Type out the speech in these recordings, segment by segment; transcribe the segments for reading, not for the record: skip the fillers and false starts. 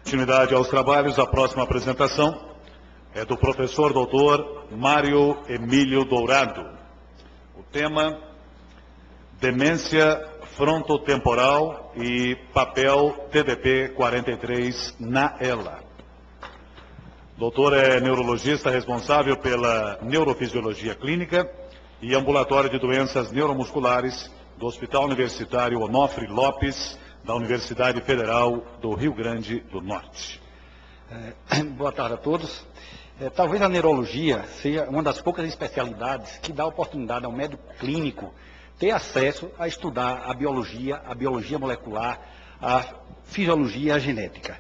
Continuidade aos trabalhos, a próxima apresentação é do professor doutor Mário Emílio Dourado. O tema, demência frontotemporal e papel TDP-43 na ELA. Doutor é neurologista responsável pela neurofisiologia clínica e ambulatório de doenças neuromusculares do Hospital Universitário Onofre Lopes, da Universidade Federal do Rio Grande do Norte. Boa tarde a todos. Talvez a neurologia seja uma das poucas especialidades que dá oportunidade ao médico clínico ter acesso a estudar a biologia molecular, a fisiologia e a genética.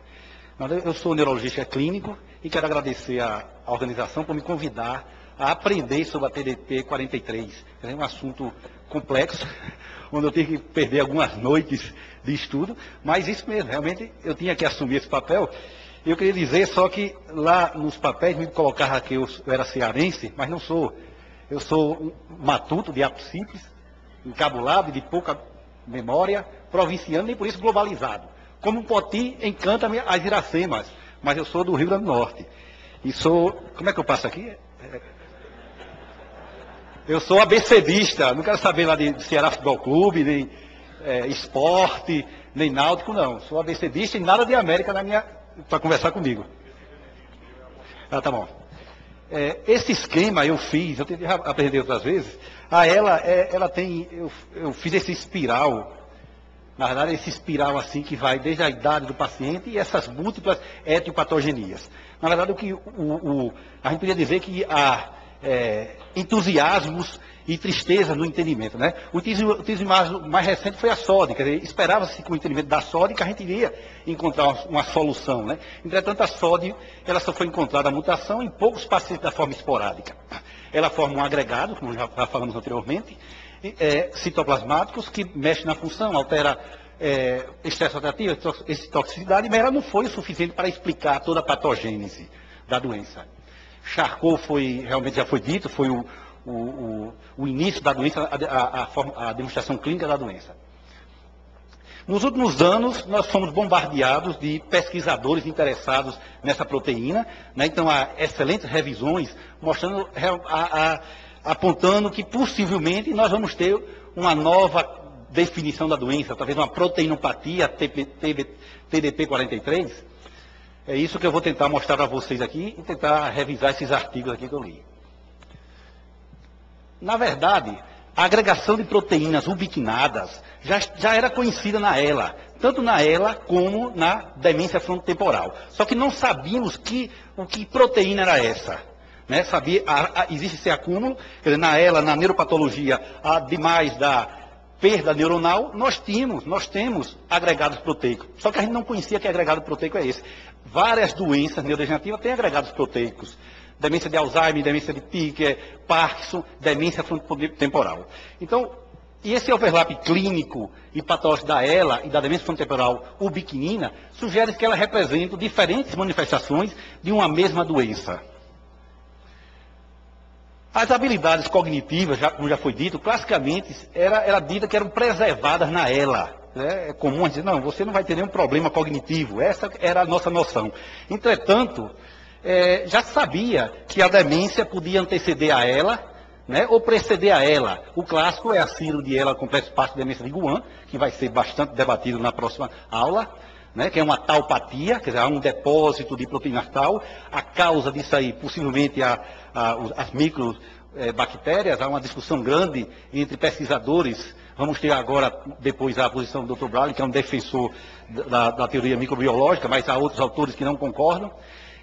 Eu sou neurologista clínico e quero agradecer à organização por me convidar a aprender sobre a TDP-43. É um assunto complexo, onde eu tive que perder algumas noites de estudo, mas isso mesmo, realmente eu tinha que assumir esse papel. Eu queria dizer só que lá nos papéis me colocava que eu era cearense, mas não sou. Eu sou um matuto de ato simples, encabulado, de pouca memória, provinciano e por isso globalizado. Como um poti, encanta-me as Iracemas, mas eu sou do Rio Grande do Norte. E sou, como é que eu passo aqui? Eu sou abecedista, não quero saber lá de Ceará Futebol Clube, nem esporte, nem náutico, não. Sou abecedista e nada de América para conversar comigo. Ah, tá bom. Esse esquema eu fiz, eu tentei aprender outras vezes. Ela tem, eu fiz esse espiral, na verdade esse espiral assim que vai desde a idade do paciente e essas múltiplas etiopatogenias. Na verdade a gente podia dizer que há entusiasmos e tristeza no entendimento, né? O entusiasmo mais recente foi a SOD, quer dizer, esperava-se com o entendimento da SOD que a gente iria encontrar uma solução, né? Entretanto, a SOD, ela só foi encontrada a mutação em poucos pacientes da forma esporádica. Ela forma um agregado, como já falamos anteriormente, citoplasmáticos, que mexe na função, altera estresse oxidativo, toxicidade, mas ela não foi o suficiente para explicar toda a patogênese da doença. Charcot realmente já foi dito, foi o início da doença, a demonstração clínica da doença. Nos últimos anos, nós fomos bombardeados de pesquisadores interessados nessa proteína, né? Então há excelentes revisões mostrando, apontando que possivelmente nós vamos ter uma nova definição da doença, talvez uma proteinopatia TDP-43. É isso que eu vou tentar mostrar para vocês aqui e tentar revisar esses artigos aqui que eu li. Na verdade, a agregação de proteínas ubiquinadas já era conhecida na ELA, tanto na ELA como na demência frontotemporal. Só que não sabíamos o que proteína era essa. Né? Existe esse acúmulo, quer dizer, na ELA, na neuropatologia, demais da perda neuronal, nós temos agregados proteicos. Só que a gente não conhecia que agregado proteico é esse. Várias doenças neurodegenerativas têm agregados proteicos. Demência de Alzheimer, demência de Pick, Parkinson, demência frontotemporal. Então, e esse overlap clínico e patológico da ELA e da demência frontotemporal ubiquinina sugere que ela representa diferentes manifestações de uma mesma doença. As habilidades cognitivas, como já foi dito, classicamente era dita que eram preservadas na ELA. Né? É comum a dizer, não, você não vai ter nenhum problema cognitivo. Essa era a nossa noção. Entretanto, já sabia que a demência podia anteceder a ELA, né, ou preceder a ELA. O clássico é a síndrome de ELA complexo espástico de demência de Guan, que vai ser bastante debatido na próxima aula, né, que é uma taupatia, quer dizer, há um depósito de proteínas tal. A causa disso aí, possivelmente, as microbactérias. Há uma discussão grande entre pesquisadores. Vamos ter agora, depois, a posição do Dr. Bradley, que é um defensor da teoria microbiológica, mas há outros autores que não concordam.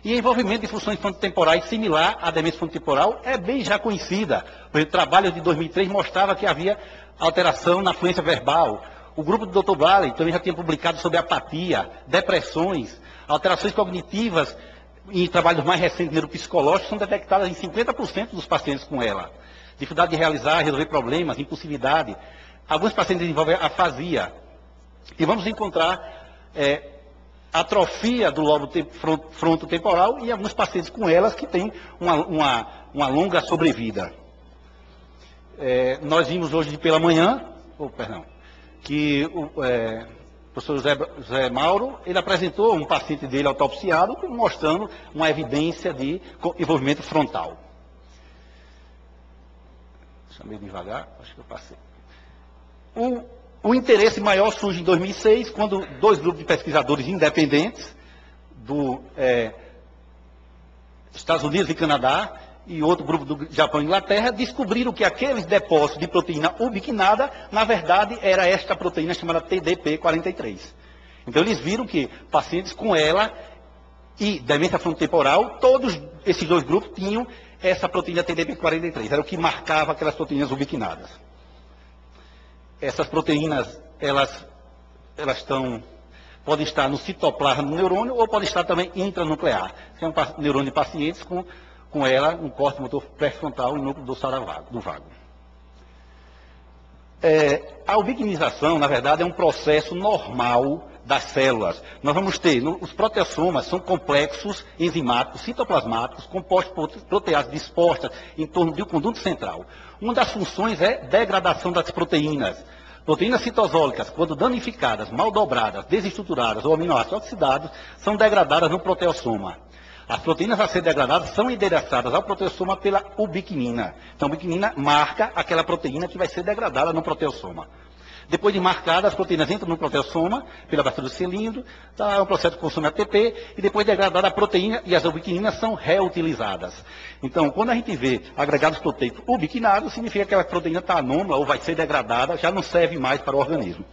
E envolvimento de funções frontotemporais similar à demência frontotemporal é bem já conhecida. O trabalho de 2003 mostrava que havia alteração na fluência verbal. O grupo do Dr. Bradley também já tinha publicado sobre apatia, depressões, alterações cognitivas em trabalhos mais recentes neuropsicológicos são detectadas em 50% dos pacientes com ela. Dificuldade de realizar, resolver problemas, impulsividade. Alguns pacientes desenvolvem afasia. E vamos encontrar atrofia do lobo frontotemporal e alguns pacientes com elas que têm uma longa sobrevida. Nós vimos hoje pela manhã, que professor José Mauro, ele apresentou um paciente dele autopsiado, mostrando uma evidência de envolvimento frontal. Chamei devagar, acho que eu passei. O interesse maior surge em 2006, quando dois grupos de pesquisadores independentes, do Estados Unidos e Canadá, e outro grupo do Japão e Inglaterra, descobriram que aqueles depósitos de proteína ubiquinada, na verdade, era esta proteína chamada TDP-43. Então, eles viram que pacientes com ela e demência frontotemporal, todos esses dois grupos tinham essa proteína TDP-43, era o que marcava aquelas proteínas ubiquinadas. Essas proteínas, elas podem estar no citoplasma do neurônio ou podem estar também intranuclear. Que é um neurônio de pacientes com ela, um corte motor pré-frontal e núcleo dorsal do vago. A ubiquinização, na verdade, é um processo normal das células. Nós vamos ter, os proteassomas são complexos enzimáticos, citoplasmáticos, compostos por proteases dispostas em torno do conduto central. Uma das funções é degradação das proteínas. Proteínas citosólicas, quando danificadas, mal dobradas, desestruturadas ou aminoácidos oxidados, são degradadas no proteassoma. As proteínas a ser degradadas são endereçadas ao proteassoma pela ubiquinina. Então, a ubiquinina marca aquela proteína que vai ser degradada no proteassoma. Depois de marcadas, as proteínas entram no proteassoma, pela abertura do cilindro, é um processo que consome ATP, e depois degradada a proteína e as ubiquininas são reutilizadas. Então, quando a gente vê agregados proteicos ubiquinados, significa que a proteína está anômala ou vai ser degradada, já não serve mais para o organismo.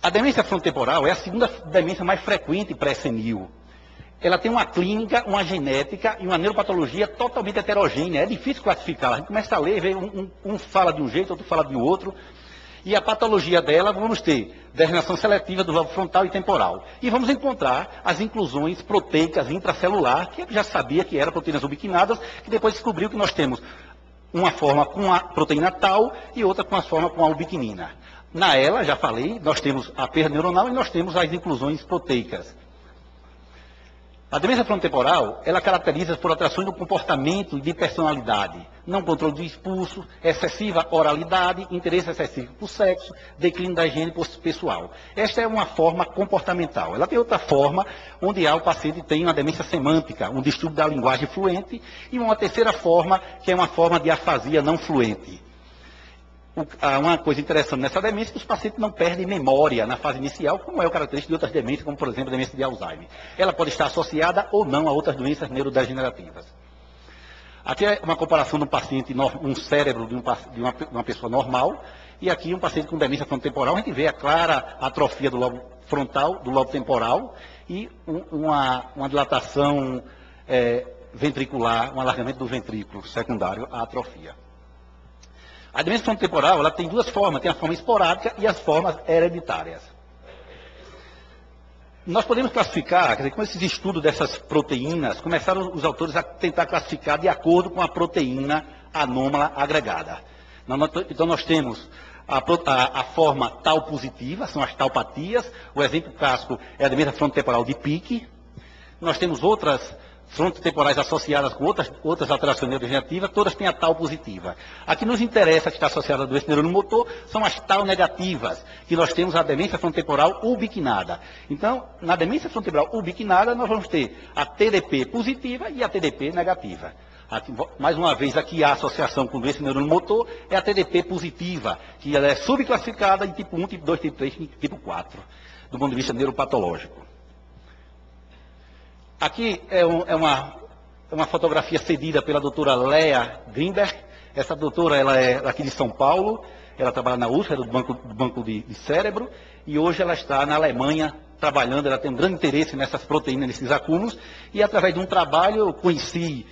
A demência frontotemporal é a segunda demência mais frequente pré-senil. Ela tem uma clínica, uma genética e uma neuropatologia totalmente heterogênea. É difícil classificá-la. A gente começa a ler, vê um fala de um jeito, outro fala de outro. E a patologia dela, vamos ter degeneração seletiva do lobo frontal e temporal. E vamos encontrar as inclusões proteicas intracelular, que eu já sabia que eram proteínas ubiquinadas, que depois descobriu que nós temos uma forma com a proteína tal e outra com a forma com a ubiquinina. Na ELA, já falei, nós temos a perda neuronal e nós temos as inclusões proteicas. A demência frontotemporal, ela caracteriza por alterações do comportamento e de personalidade, não controle do impulso, excessiva oralidade, interesse excessivo por sexo, declínio da higiene pessoal. Esta é uma forma comportamental. Ela tem outra forma, onde o paciente tem uma demência semântica, um distúrbio da linguagem fluente, e uma terceira forma, que é uma forma de afasia não fluente. Uma coisa interessante nessa demência é que os pacientes não perdem memória na fase inicial, como é o característico de outras demências, como por exemplo a demência de Alzheimer. Ela pode estar associada ou não a outras doenças neurodegenerativas. Aqui é uma comparação de um paciente, um cérebro de uma pessoa normal, e aqui um paciente com demência frontotemporal, a gente vê a clara atrofia do lobo frontal, do lobo temporal, e uma dilatação ventricular, um alargamento do ventrículo secundário à atrofia. A demência frontotemporal, ela tem duas formas, tem a forma esporádica e as formas hereditárias. Nós podemos classificar, quer dizer, com esses estudos dessas proteínas, começaram os autores a tentar classificar de acordo com a proteína anômala agregada. Então nós temos a forma tau positiva, são as taupatias, o exemplo clássico é a demência frontotemporal de Pick. Nós temos outras frontotemporais associadas com outras alterações neurodegenerativas, todas têm a tau positiva. A que nos interessa, que está associada a doença neuromotor, são as tau negativas, que nós temos a demência frontotemporal ubiquinada. Então, na demência frontotemporal ubiquinada, nós vamos ter a TDP positiva e a TDP negativa. Aqui, mais uma vez, aqui a associação com doença neuromotor é a TDP positiva, que ela é subclassificada em tipo 1, tipo 2, tipo 3 e tipo 4, do ponto de vista neuropatológico. Aqui é uma fotografia cedida pela doutora Lea Greenberg. Essa doutora ela é aqui de São Paulo, ela trabalha na USP, do banco de cérebro, e hoje ela está na Alemanha trabalhando, ela tem um grande interesse nessas proteínas, nesses acúmulos, e através de um trabalho eu conheci,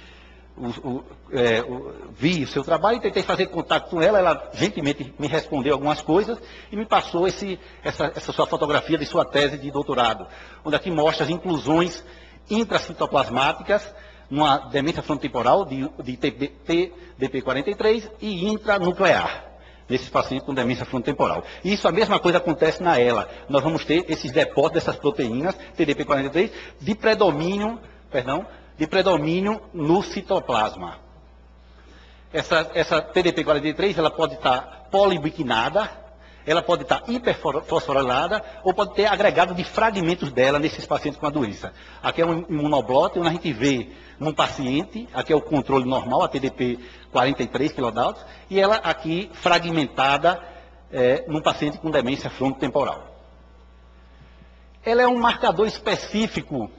vi o seu trabalho e tentei fazer contato com ela, ela gentilmente me respondeu algumas coisas e me passou essa sua fotografia de sua tese de doutorado, onde aqui mostra as inclusões intracitoplasmáticas, numa demência frontotemporal de TDP-43 e intranuclear, nesses pacientes com demência frontotemporal. E isso, a mesma coisa acontece na ELA. Nós vamos ter esses depósitos dessas proteínas, TDP-43, de predomínio no citoplasma. Essa TDP-43, ela pode estar poliubiquinada, ela pode estar hiperfosforilada ou pode ter agregado de fragmentos dela nesses pacientes com a doença. Aqui é um imunoblot, onde a gente vê num paciente, aqui é o controle normal, a TDP 43 kDa, e ela aqui fragmentada num paciente com demência frontotemporal. Ela é um marcador específico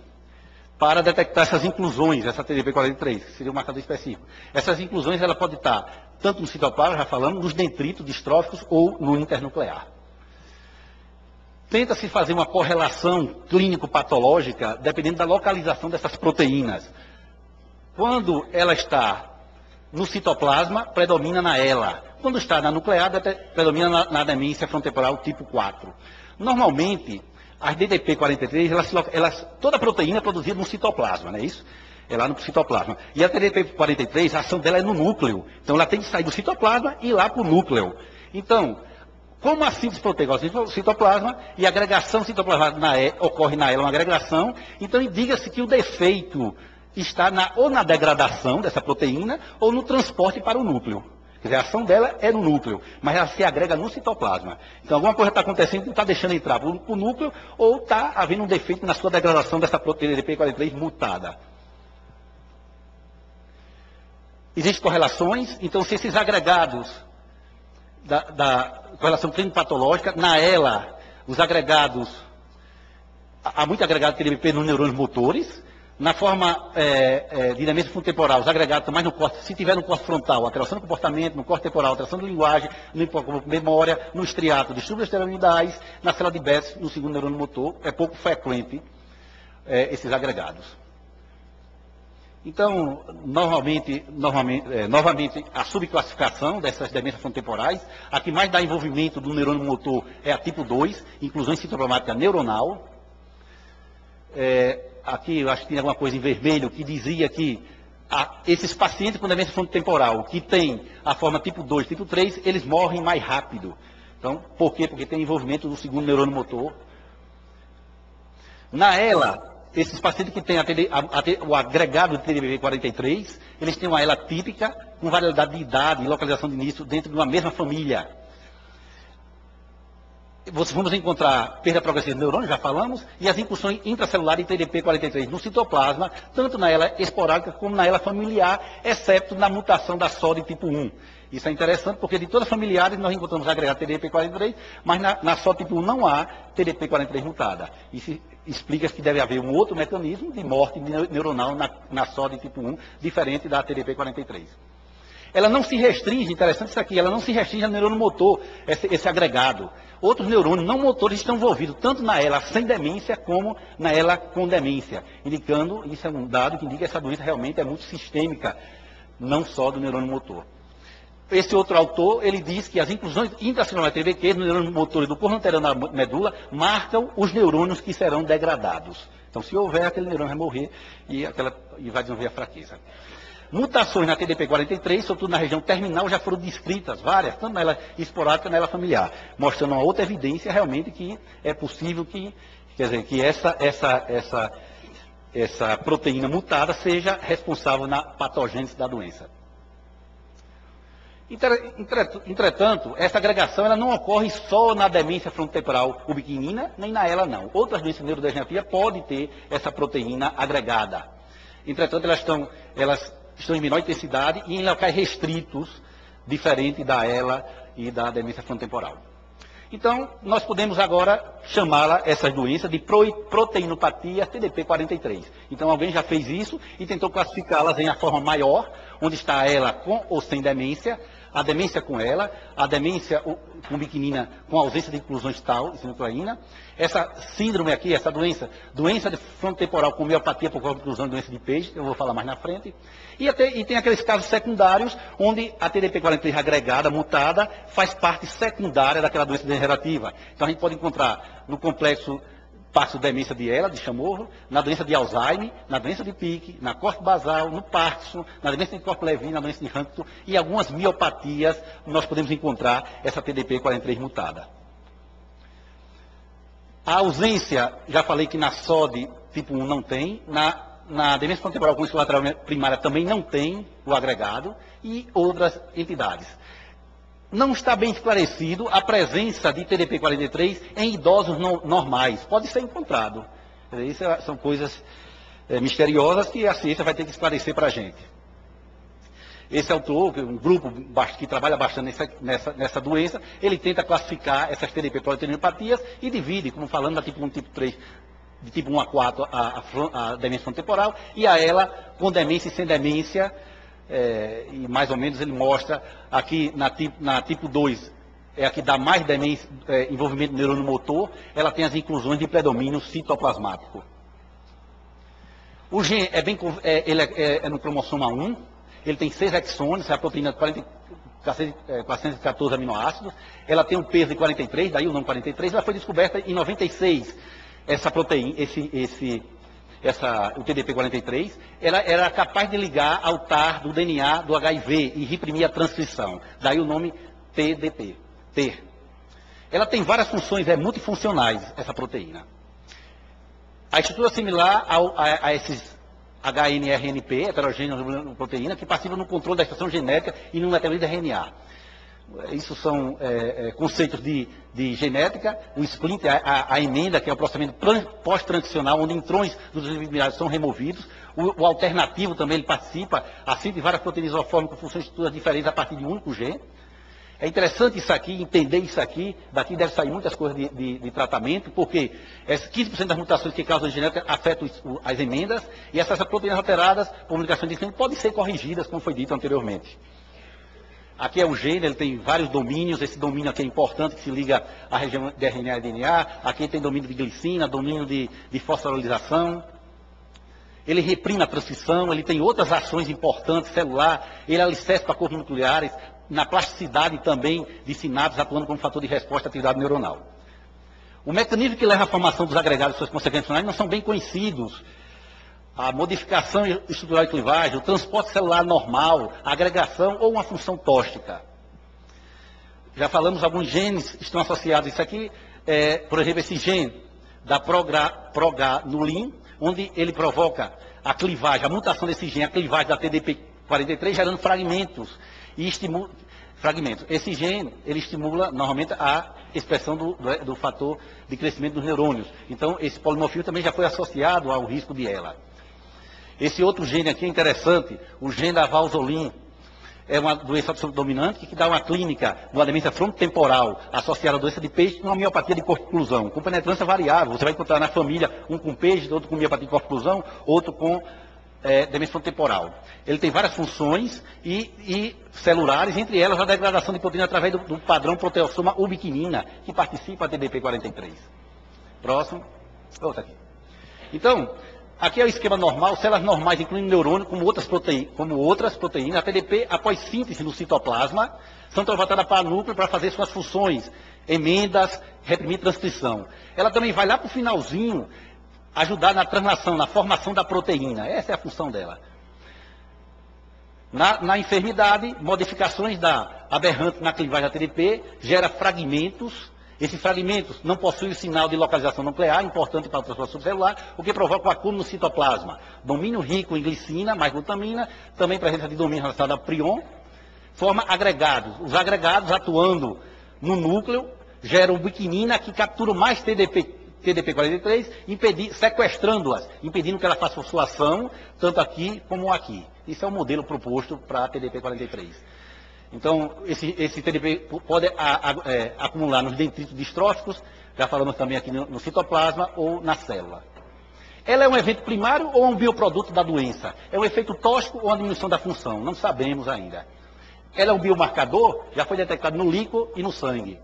para detectar essas inclusões, essa TDP43, que seria um marcador específico. Essas inclusões, ela pode estar tanto no citoplasma, já falamos, nos dendritos distróficos ou no internuclear. Tenta-se fazer uma correlação clínico-patológica dependendo da localização dessas proteínas. Quando ela está no citoplasma, predomina na ELA. Quando está na nuclear, predomina na demência frontotemporal tipo 4. Normalmente, as DDP43, toda a proteína é produzida no citoplasma, não é isso? É lá no citoplasma. E a TDP43, a ação dela é no núcleo. Então, ela tem que sair do citoplasma e ir lá para o núcleo. Então, como a síntese proteica no citoplasma e a agregação citoplasmática ocorre na ELA, uma agregação, então indica-se que o defeito está ou na degradação dessa proteína ou no transporte para o núcleo. Quer dizer, a ação dela é no núcleo, mas ela se agrega no citoplasma. Então, alguma coisa está acontecendo que está deixando entrar para o núcleo ou está havendo um defeito na sua degradação dessa proteína TDP43 mutada. Existem correlações, então se esses agregados da correlação clínico-patológica, na ELA, os agregados, há muito agregado TDP nos neurônios motores, na forma de demência frontotemporal, os agregados estão mais no corte, se tiver no corte frontal, alteração do comportamento, no corte temporal, alteração de linguagem, no memória, no estriato, distúrbios esteroidais, na célula de Bess, no segundo neurônio motor, é pouco frequente esses agregados. Então, novamente, a subclassificação dessas demências frontotemporais, a que mais dá envolvimento do neurônio motor é a tipo 2, inclusão citoplasmática neuronal. Aqui eu acho que tem alguma coisa em vermelho que dizia que esses pacientes com demência frontotemporal que têm a forma tipo 2, tipo 3, eles morrem mais rápido. Então, por quê? Porque tem envolvimento do segundo neurônio motor. Na ELA, esses pacientes que têm o agregado de TDP43, eles têm uma ELA típica, com variabilidade de idade e localização de início dentro de uma mesma família. Vamos encontrar perda progressiva de neurônio, já falamos, e as incursões intracelulares de TDP43 no citoplasma, tanto na ELA esporádica como na ELA familiar, exceto na mutação da SOD tipo 1. Isso é interessante porque de todas as familiares nós encontramos agregado TDP43, mas na SOD tipo 1 não há TDP43 mutada. Isso explica que deve haver um outro mecanismo de morte neuronal na SOD tipo 1, diferente da TDP43. Ela não se restringe, interessante isso aqui, ela não se restringe ao neurônio motor, esse agregado. Outros neurônios não motores estão envolvidos, tanto na ELA sem demência, como na ELA com demência. Indicando, isso é um dado que indica que essa doença realmente é muito sistêmica, não só do neurônio motor. Esse outro autor, ele diz que as inclusões intracelulares TVQ no neurônio motor e do corno anterior na medula marcam os neurônios que serão degradados. Então, se houver, aquele neurônio vai morrer e vai desenvolver a fraqueza. Mutações na TDP43, sobretudo na região terminal, já foram descritas, várias, tanto na ELA esporádica quanto na ELA familiar, mostrando uma outra evidência realmente que é possível que essa proteína mutada seja responsável na patogênese da doença. Entretanto, essa agregação ela não ocorre só na demência frontotemporal ubiquinina, nem na ELA não. Outras doenças neurodegenerativas podem ter essa proteína agregada. Entretanto, elas estão em menor intensidade e em locais restritos, diferente da ELA e da demência frontotemporal. Então, nós podemos agora chamá-la, essas doenças, de proteinopatia TDP43. Então, alguém já fez isso e tentou classificá-las em a forma maior, onde está a ELA com ou sem demência, a demência com ela, a demência ubiquinina com ausência de inclusões tal e sinucleína. Essa síndrome aqui, essa doença de frontotemporal com miopatia por causa de inclusão de doença de Page, eu vou falar mais na frente. E tem aqueles casos secundários, onde a TDP43 agregada, mutada, faz parte secundária daquela doença degenerativa. Então a gente pode encontrar no complexo demência de ELA, de Chamorro, na doença de Alzheimer, na doença de Pick, na corte basal, no Parkinson, na doença de Corpo-Levin, na doença de Huntington e algumas miopatias, nós podemos encontrar essa TDP43 mutada. A ausência, já falei que na SOD tipo 1 não tem, na demência frontotemporal com colateral primária também não tem o agregado e outras entidades. não está bem esclarecido a presença de TDP-43 em idosos normais. Pode ser encontrado. Isso são coisas misteriosas que a ciência vai ter que esclarecer para a gente. Esse autor, um grupo que trabalha bastante nessa doença, ele tenta classificar essas TDP-proteinopatias e divide, como falando da tipo 1 e tipo 3, de tipo 1 a 4 a demência temporal, e a ela com demência e sem demência, e mais ou menos ele mostra aqui na tipo 2, é a que dá mais demência, envolvimento do neurônio motor, ela tem as inclusões de predomínio citoplasmático. O gene ele é no cromossoma 1, ele tem 6 exônios, é a proteína de 414 aminoácidos, ela tem um peso de 43, daí o nome 43, ela foi descoberta em 96, essa proteína, o TDP-43, ela era capaz de ligar ao TAR do DNA do HIV e reprimir a transcrição, daí o nome TDP, T. Ela tem várias funções, multifuncionais, essa proteína. A estrutura similar a esses HNRNP, heterogêneo proteína, que participam no controle da expressão genética e no metabolismo de RNA. Isso são conceitos de genética, o splint, a emenda, que é o processamento pós-transicional, onde intrões dos minerais são removidos. O alternativo também ele participa, assim de várias proteínas isofórmicas com funções e estruturas diferentes a partir de um único gene. É interessante isso aqui, entender isso aqui, daqui deve sair muitas coisas de tratamento, porque 15% das mutações que causam genética afetam as emendas, e essas proteínas alteradas, por modificações de gene, podem ser corrigidas, como foi dito anteriormente. Aqui é o gene, ele tem vários domínios, esse domínio aqui é importante, que se liga à região de RNA e DNA, aqui tem domínio de glicina, domínio de fosforilização. Ele reprime a transcrição, ele tem outras ações importantes, celular, ele é alicerce para corpos nucleares, na plasticidade também de sinapses, atuando como fator de resposta à atividade neuronal. O mecanismo que leva à formação dos agregados e suas consequências funcionais não são bem conhecidos. A modificação estrutural de clivagem, o transporte celular normal, a agregação ou uma função tóxica. Já falamos, alguns genes estão associados a isso aqui, por exemplo, esse gene da progranulin, onde ele provoca a clivagem, a mutação desse gene, a clivagem da TDP-43, gerando fragmentos. Esse gene, ele estimula normalmente a expressão do fator de crescimento dos neurônios. Então, esse polimorfismo também já foi associado ao risco de ELA. Esse outro gene aqui é interessante, o gene da valsolin, é uma doença dominante que dá uma clínica de uma demência frontotemporal associada à doença de peixe e uma miopatia de corpo-oclusão, com penetrância variável. Você vai encontrar na família um com peixe, outro com miopatia de corpo-oclusão, outro com demência frontotemporal. Ele tem várias funções e celulares, entre elas a degradação de proteína através do padrão proteossoma ubiquinina, que participa da TDP-43. Próximo. Outra aqui. Então, aqui é o esquema normal, células normais, incluindo neurônio, como outras proteínas. A TDP, após síntese no citoplasma, são transportadas para o núcleo para fazer suas funções, emendas, reprimir transcrição. Ela também vai lá para o finalzinho, ajudar na translação, na formação da proteína. Essa é a função dela. Na enfermidade, modificações aberrantes na clivagem da TDP gera fragmentos. Esses fragmentos não possuem o sinal de localização nuclear, importante para a transformação celular, o que provoca o acúmulo no citoplasma. Domínio rico em glicina, mais glutamina, também presença de domínio relacionado a prion, forma agregados. Os agregados, atuando no núcleo, geram ubiquinina, que captura mais TDP-43, sequestrando-as, impedindo que ela faça fosforilação, tanto aqui como aqui. Isso é o modelo proposto para a TDP-43. Então, esse TDP pode acumular nos dendritos distróficos, já falamos também aqui no citoplasma ou na célula. Ela é um evento primário ou um bioproduto da doença? É um efeito tóxico ou uma diminuição da função? Não sabemos ainda. Ela é um biomarcador? Já foi detectado no líquido e no sangue.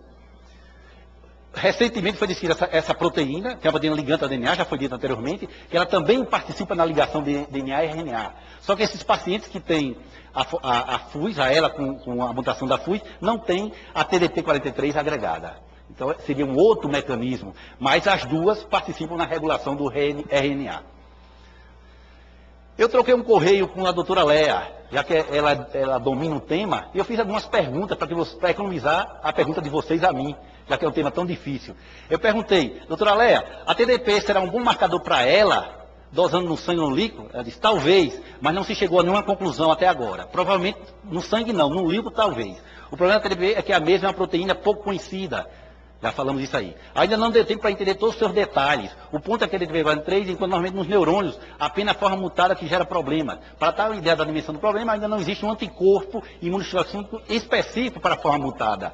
Recentemente foi descrita essa proteína, que é uma proteína ligante ao DNA, já foi dito anteriormente, que ela também participa na ligação de DNA e RNA. Só que esses pacientes que têm a FUS, ela com a mutação da FUS, não tem a TDP-43 agregada. Então seria um outro mecanismo, mas as duas participam na regulação do RNA. Eu troquei um correio com a doutora Léa, já que ela domina o tema, e eu fiz algumas perguntas para economizar a pergunta de vocês a mim, já que é um tema tão difícil. Eu perguntei, doutora Léa, a TDP será um bom marcador para ela, dosando no sangue ou no líquido? Ela disse, talvez, mas não se chegou a nenhuma conclusão até agora. Provavelmente no sangue não, no líquido talvez. O problema da TDP é que a mesma é uma proteína pouco conhecida. Já falamos isso aí. Ainda não deu tempo para entender todos os seus detalhes. O ponto é que a TDP-43, enquanto normalmente nos neurônios, apenas a forma mutada que gera problema. Para dar uma ideia da dimensão do problema, ainda não existe um anticorpo imunossupressivo específico para a forma mutada.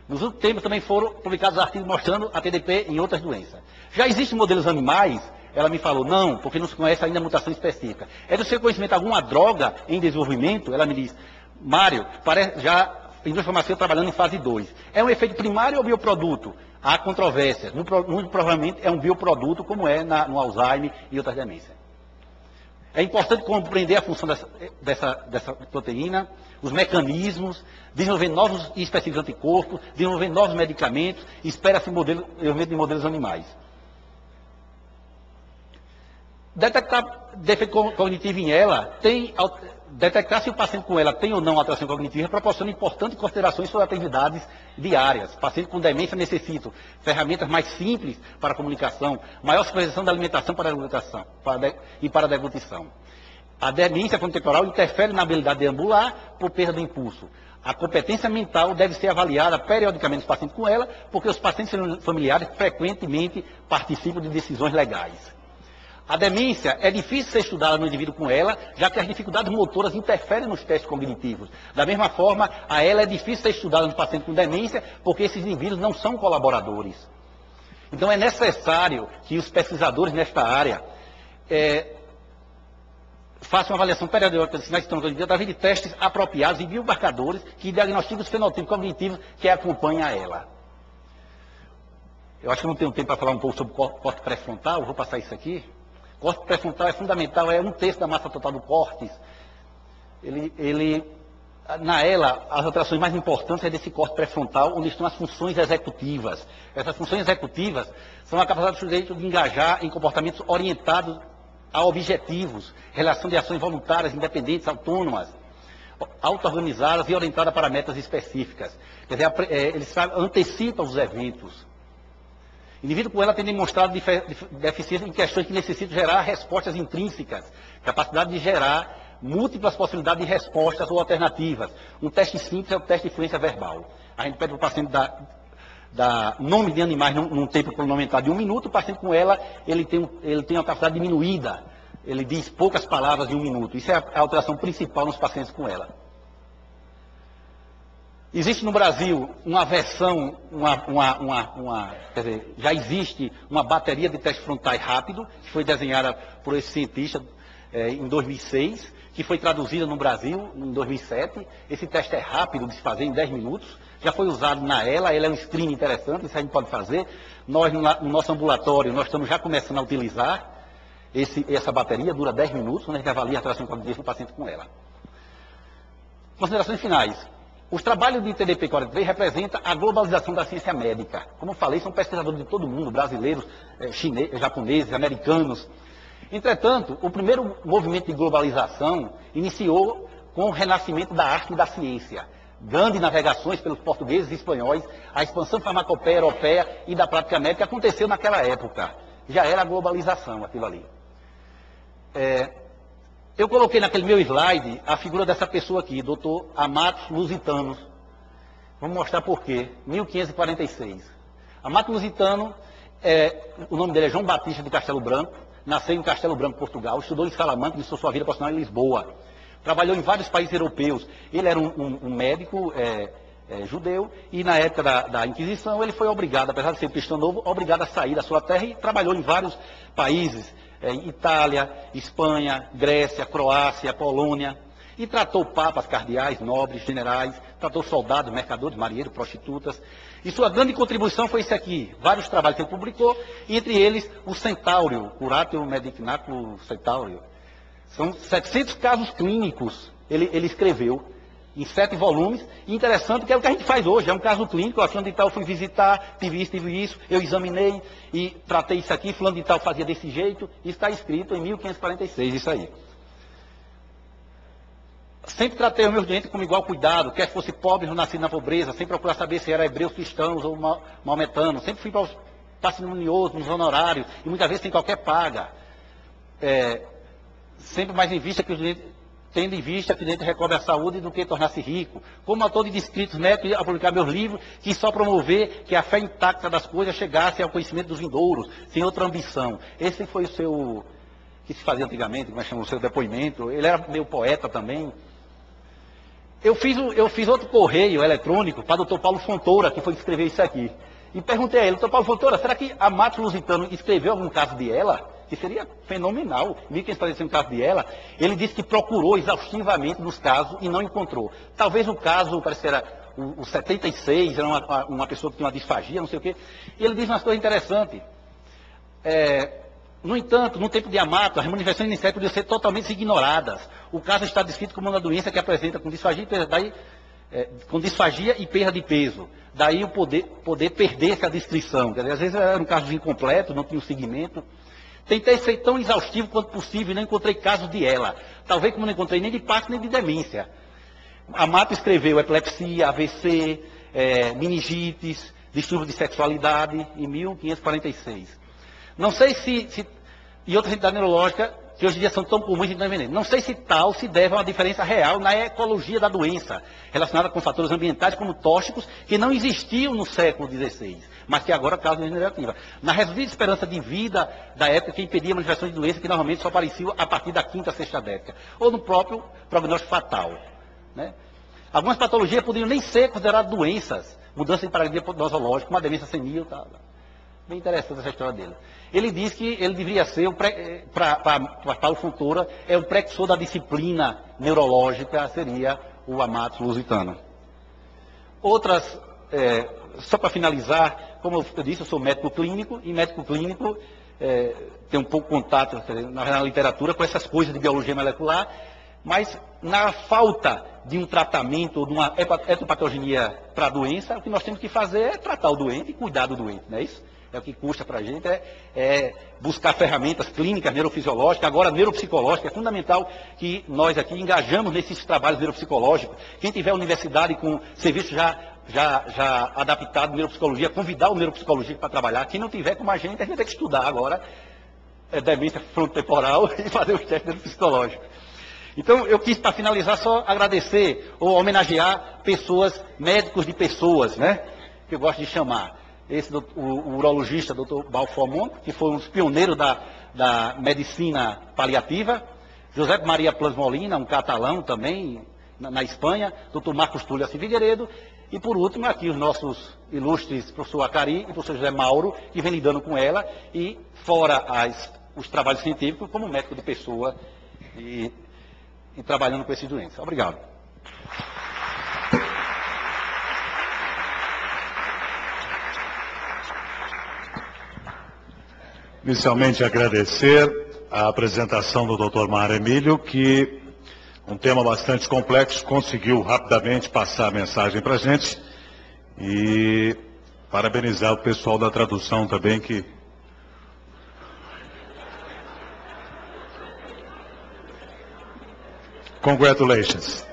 Nos últimos tempos também foram publicados artigos mostrando a TDP em outras doenças. Já existem modelos animais? Ela me falou, não, porque não se conhece ainda a mutação específica. É do seu conhecimento alguma droga em desenvolvimento? Ela me diz, Mário, parece já... indústria farmacêutica trabalhando em fase 2. É um efeito primário ou bioproduto? Há controvérsia. Muito provavelmente é um bioproduto, como é no Alzheimer e outras demências. É importante compreender a função dessa proteína, os mecanismos, desenvolver novos e específicos anticorpos, desenvolver novos medicamentos, e espera-se desenvolvimento de modelos animais. Detectar defeito cognitivo em ela detectar se o paciente com ela tem ou não alteração cognitiva proporciona importantes considerações sobre atividades diárias. Pacientes com demência necessitam ferramentas mais simples para a comunicação, maior supervisão da alimentação e para a deglutição. A demência frontotemporal interfere na habilidade de ambular por perda do impulso. A competência mental deve ser avaliada periodicamente nos pacientes com ela, porque os pacientes familiares frequentemente participam de decisões legais. A demência é difícil ser estudada no indivíduo com ela, já que as dificuldades motoras interferem nos testes cognitivos. Da mesma forma, a ela é difícil ser estudada no paciente com demência, porque esses indivíduos não são colaboradores. Então é necessário que os pesquisadores nesta área façam uma avaliação periódica de sinais cognitivos através de testes apropriados e biomarcadores que diagnosticam os fenotipos cognitivos que acompanham a ela. Eu acho que não tenho tempo para falar um pouco sobre corte pré-frontal, vou passar isso aqui. O córtex pré-frontal é fundamental, é 1/3 da massa total do córtex. As alterações mais importantes é desse córtex pré-frontal, onde estão as funções executivas. Essas funções executivas são a capacidade do sujeito de engajar em comportamentos orientados a objetivos, relação de ações voluntárias, independentes, autônomas, auto-organizadas e orientadas para metas específicas. Quer dizer, eles antecipam os eventos. O indivíduo com ela tem demonstrado deficiência em questões que necessitam gerar respostas intrínsecas, capacidade de gerar múltiplas possibilidades de respostas ou alternativas. Um teste simples é o teste de fluência verbal. A gente pede para o paciente dar nome de animais num tempo cronometrado de 1 minuto, o paciente com ela, ele tem uma capacidade diminuída, ele diz poucas palavras em 1 minuto. Isso é a alteração principal nos pacientes com ela. Existe no Brasil uma versão, quer dizer, já existe uma bateria de testes frontais rápido, que foi desenhada por esse cientista em 2006, que foi traduzida no Brasil em 2007. Esse teste é rápido de se fazer em 10 minutos, já foi usado na ela é um screening interessante, isso a gente pode fazer. Nós, no nosso ambulatório, nós estamos já começando a utilizar essa bateria, dura 10 minutos, quando a gente avalia a alteração cognitiva do paciente com ela. Considerações finais. Os trabalhos de TDP-43 representam a globalização da ciência médica. Como eu falei, são pesquisadores de todo mundo, brasileiros, chineses, japoneses, americanos. Entretanto, o primeiro movimento de globalização iniciou com o renascimento da arte e da ciência. Grandes navegações pelos portugueses e espanhóis, a expansão farmacopeia europeia e da prática médica aconteceu naquela época. Já era a globalização aquilo ali. Eu coloquei naquele meu slide a figura dessa pessoa aqui, Dr. Amato Lusitano. Vamos mostrar por quê. 1546. Amato Lusitano, o nome dele é João Batista de Castelo Branco, nasceu em Castelo Branco, Portugal, estudou em Salamanca, iniciou sua vida profissional em Lisboa. Trabalhou em vários países europeus. Ele era um médico judeu e na época da Inquisição ele foi obrigado, apesar de ser cristão novo, obrigado a sair da sua terra e trabalhou em vários países. Itália, Espanha, Grécia, Croácia, Polônia, e tratou papas, cardeais, nobres, generais, tratou soldados, mercadores, marinheiros, prostitutas. E sua grande contribuição foi isso aqui, vários trabalhos que ele publicou, entre eles o Centaurio, Curatio Medicinaculo Centaurio. São 700 casos clínicos, ele escreveu, em 7 volumes, e interessante que é o que a gente faz hoje, é um caso clínico, a fulano de tal fui visitar, tive isso, eu examinei e tratei isso aqui, fulano de tal fazia desse jeito, isso está escrito em 1546, isso aí. Sempre tratei os meus doentes com igual cuidado, quer fosse pobre ou nascido na pobreza, sem procurar saber se era hebreus, cristãos ou maometanos, sempre fui parcimonioso nos honorários, e muitas vezes sem qualquer paga. sempre mais em vista que o cliente, tendo em vista que o cliente recobre a saúde do que tornar-se rico. Como autor de escritos médicos, a publicar meus livros, quis só promover que a fé intacta das coisas chegasse ao conhecimento dos vindouros, sem outra ambição. Esse foi o seu, que se fazia antigamente, como chama o seu depoimento. Ele era meio poeta também. Eu fiz outro correio eletrônico para o Dr. Paulo Fontoura, que foi escrever isso aqui. E perguntei a ele, Dr. Paulo Fontoura, será que a Matos Lusitano escreveu algum caso de ela? Que seria fenomenal. Vi que esclareceu um caso de ela. Ele disse que procurou exaustivamente nos casos e não encontrou. Talvez o caso, parece que era o 76, era uma pessoa que tinha uma disfagia, não sei o quê. E ele diz uma coisa interessante. No entanto, no tempo de Amato, as manifestações iniciais podiam ser totalmente ignoradas. O caso está descrito como uma doença que apresenta com disfagia e perda de peso. Daí o poder perder-se a descrição. Quer dizer, às vezes eram casos incompletos, não tinha um segmento. Tentei ser tão exaustivo quanto possível e não encontrei casos de ela. Talvez como não encontrei nem de Parkinson nem de demência. Amato escreveu epilepsia, AVC, meningites, distúrbio de sexualidade em 1546. Não sei e outras entidades neurológicas que hoje em dia são tão comuns e não envenenam. Não sei se tal se deve a uma diferença real na ecologia da doença, relacionada com fatores ambientais como tóxicos, que não existiam no século XVI, mas que agora causam degenerativa. Na reduzida esperança de vida da época que impedia manifestações de doença que normalmente só apareciam a partir da quinta, sexta década, ou no próprio prognóstico fatal. Né? Algumas patologias poderiam nem ser consideradas doenças, mudança de paradigma nosológico, uma demência senil, tal. Bem interessante essa história dele. Ele diz que ele deveria ser, para Paulo Fontoura, o precursor da disciplina neurológica, seria o Amato Lusitano. Outras, só para finalizar, como eu disse, eu sou médico clínico, e médico clínico tem um pouco contato na literatura com essas coisas de biologia molecular, mas na falta de um tratamento ou de uma etopatogenia para a doença, o que nós temos que fazer é tratar o doente e cuidar do doente, não é isso? É o que custa para a gente, buscar ferramentas clínicas, neurofisiológicas, agora neuropsicológicas. É fundamental que nós aqui engajamos nesses trabalhos neuropsicológicos. Quem tiver universidade com serviço já adaptado à neuropsicologia, convidar o neuropsicologista para trabalhar. Quem não tiver como a gente vai ter que estudar agora demência frontotemporal e fazer os testes neuropsicológicos. Então, eu quis, para finalizar, só agradecer ou homenagear pessoas, médicos de pessoas, né? Que eu gosto de chamar. O urologista, Dr. Balfomon, que foi um dos pioneiros da medicina paliativa. José Maria Plas Molina, um catalão também, na Espanha. Dr. Marcos Túlio Assis Figueiredo. E, por último, aqui os nossos ilustres professor Acari e professor José Mauro, que vem lidando com ela. E, fora os trabalhos científicos, como médico de pessoa e trabalhando com esses doentes. Obrigado. Inicialmente, agradecer a apresentação do Dr. Mário Emílio, que, um tema bastante complexo, conseguiu rapidamente passar a mensagem para a gente. E parabenizar o pessoal da tradução também, que... Congratulations.